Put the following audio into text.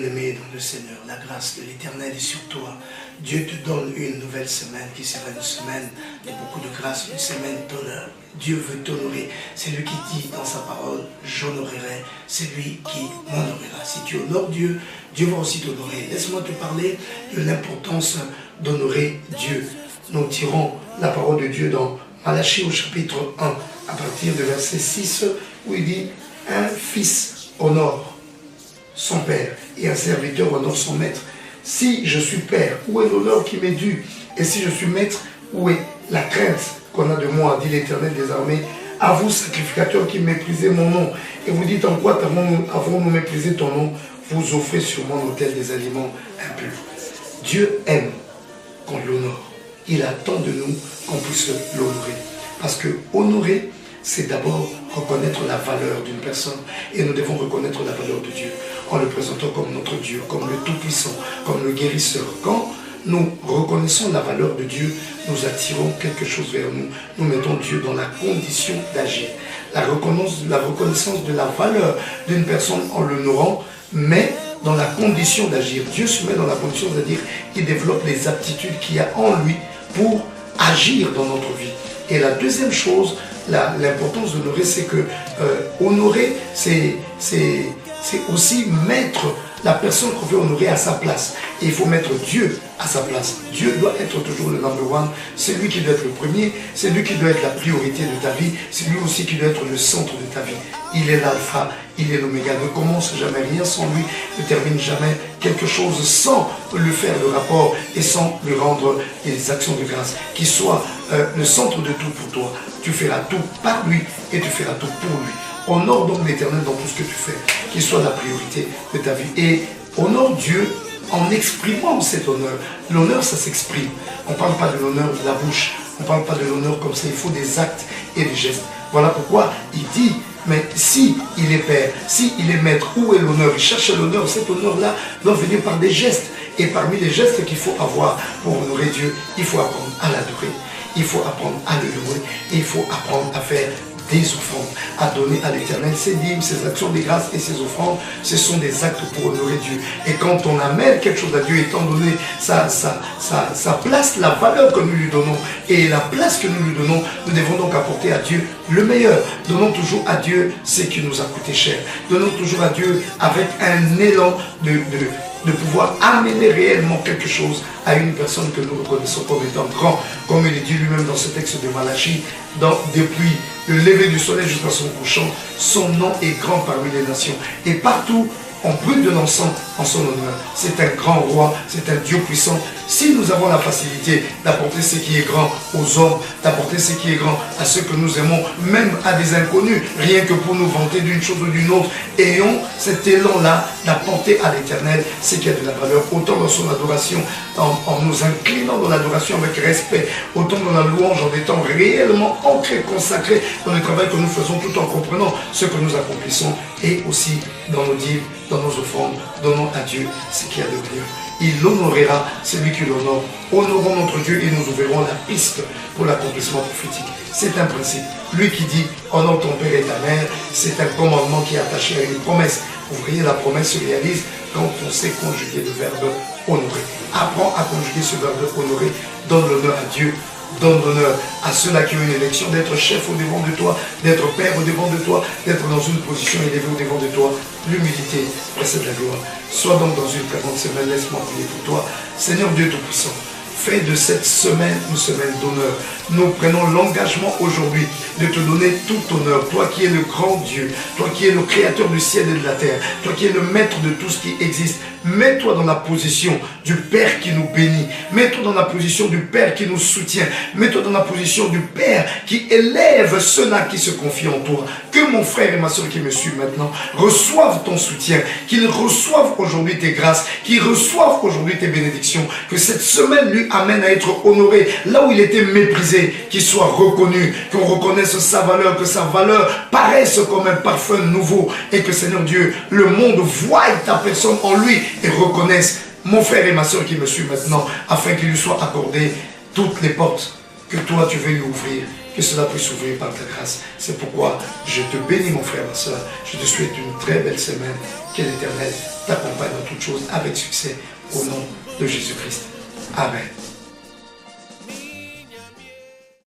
Bien-aimé dans le Seigneur, la grâce de l'Éternel est sur toi. Dieu te donne une nouvelle semaine qui sera une semaine de beaucoup de grâce, une semaine d'honneur. Dieu veut t'honorer. C'est lui qui dit dans sa parole, j'honorerai. C'est lui qui m'honorera. Si tu honores Dieu, Dieu va aussi t'honorer. Laisse-moi te parler de l'importance d'honorer Dieu. Nous tirons la parole de Dieu dans Malachie au chapitre 1, à partir de verset 6, où il dit, un fils honore son père et un serviteur honore son maître. Si je suis père, où est l'honneur qui m'est dû? Et si je suis maître, où est la crainte qu'on a de moi, dit l'Éternel des armées? À vous, sacrificateurs qui méprisez mon nom, et vous dites en quoi avons-nous méprisé ton nom? Vous offrez sur mon autel des aliments impurs. Dieu aime qu'on l'honore. Il attend de nous qu'on puisse l'honorer. Parce que honorer, c'est d'abord reconnaître la valeur d'une personne. Et nous devons reconnaître la valeur de Dieu en le présentant comme notre Dieu, comme le Tout-Puissant, comme le guérisseur. Quand nous reconnaissons la valeur de Dieu, nous attirons quelque chose vers nous. Nous mettons Dieu dans la condition d'agir. La reconnaissance de la valeur d'une personne en l'honorant, mais dans la condition d'agir. Dieu se met dans la condition d'agir. Il développe les aptitudes qu'il y a en lui pour agir dans notre vie. Et la deuxième chose, l'importance d'honorer, c'est que honorer, c'est aussi mettre la personne qu'on veut honorer à sa place. Et il faut mettre Dieu à sa place. Dieu doit être toujours le number one. C'est lui qui doit être le premier. C'est lui qui doit être la priorité de ta vie. C'est lui aussi qui doit être le centre de ta vie. Il est l'alpha, il est l'oméga. Ne commence jamais rien sans lui. Ne termine jamais quelque chose sans lui faire le rapport et sans lui rendre des actions de grâce. Qu'il soit le centre de tout pour toi. Tu feras tout par lui et tu feras tout pour lui. Honore donc l'Éternel dans tout ce que tu fais, qu'il soit la priorité de ta vie. Et honore Dieu en exprimant cet honneur. L'honneur, ça s'exprime. On ne parle pas de l'honneur de la bouche, on ne parle pas de l'honneur comme ça, il faut des actes et des gestes. Voilà pourquoi il dit, mais si il est père, si il est maître, où est l'honneur? Il cherche l'honneur, cet honneur-là doit venir par des gestes. Et parmi les gestes qu'il faut avoir pour honorer Dieu, il faut apprendre à l'adorer, il faut apprendre à le louer, et il faut apprendre à faire des offrandes, à donner à l'Éternel ses dîmes, ses actions de grâce et ses offrandes. Ce sont des actes pour honorer Dieu. Et quand on amène quelque chose à Dieu, étant donné ça place, la valeur que nous lui donnons et la place que nous lui donnons, nous devons donc apporter à Dieu le meilleur. Donnons toujours à Dieu ce qui nous a coûté cher. Donnons toujours à Dieu avec un élan de pouvoir amener réellement quelque chose à une personne que nous reconnaissons comme étant grand, comme il est dit lui-même dans ce texte de Malachie, depuis le lever du soleil jusqu'à son couchant, son nom est grand parmi les nations. Et partout, on brûle de l'encens en son honneur. C'est un grand roi, c'est un Dieu puissant. Si nous avons la facilité d'apporter ce qui est grand aux hommes, d'apporter ce qui est grand à ceux que nous aimons, même à des inconnus, rien que pour nous vanter d'une chose ou d'une autre, ayons cet élan-là d'apporter à l'Éternel ce qui a de la valeur, autant dans son adoration, en nous inclinant dans l'adoration avec respect, autant dans la louange en étant réellement ancrés, consacrés dans le travail que nous faisons, tout en comprenant ce que nous accomplissons, et aussi dans nos dîmes, dans nos offrandes, donnons à Dieu ce qu'il y a de mieux. Il honorera celui qui l'honore. Honorons notre Dieu et nous ouvrirons la piste pour l'accomplissement prophétique. C'est un principe. Lui qui dit honore ton père et ta mère, c'est un commandement qui est attaché à une promesse. Vous voyez, la promesse se réalise quand on sait conjuguer le verbe honorer. Apprends à conjuguer ce verbe honorer. Donne l'honneur à Dieu. Donne l'honneur à ceux-là qui ont une élection d'être chef au devant de toi, d'être père au devant de toi, d'être dans une position élevée au devant de toi. L'humilité précède la gloire. Sois donc dans une très grande semaine. Laisse-moi prier pour toi. Seigneur Dieu Tout-Puissant, fais de cette semaine une semaine d'honneur. Nous prenons l'engagement aujourd'hui de te donner tout honneur. Toi qui es le grand Dieu, toi qui es le créateur du ciel et de la terre, toi qui es le maître de tout ce qui existe. Mets-toi dans la position du Père qui nous bénit. Mets-toi dans la position du Père qui nous soutient. Mets-toi dans la position du Père qui élève ceux-là qui se confient en toi. Que mon frère et ma soeur qui me suivent maintenant reçoivent ton soutien. Qu'ils reçoivent aujourd'hui tes grâces. Qu'ils reçoivent aujourd'hui tes bénédictions. Que cette semaine lui amène à être honoré. Là où il était méprisé, qu'il soit reconnu. Qu'on reconnaisse sa valeur. Que sa valeur paraisse comme un parfum nouveau. Et que Seigneur Dieu, le monde voie ta personne en lui et reconnaissent mon frère et ma soeur qui me suivent maintenant, afin qu'il lui soit accordé toutes les portes que toi tu veux lui ouvrir, que cela puisse s'ouvrir par ta grâce. C'est pourquoi je te bénis mon frère, ma soeur. Je te souhaite une très belle semaine. Que l'Éternel t'accompagne dans toutes choses avec succès au nom de Jésus-Christ. Amen.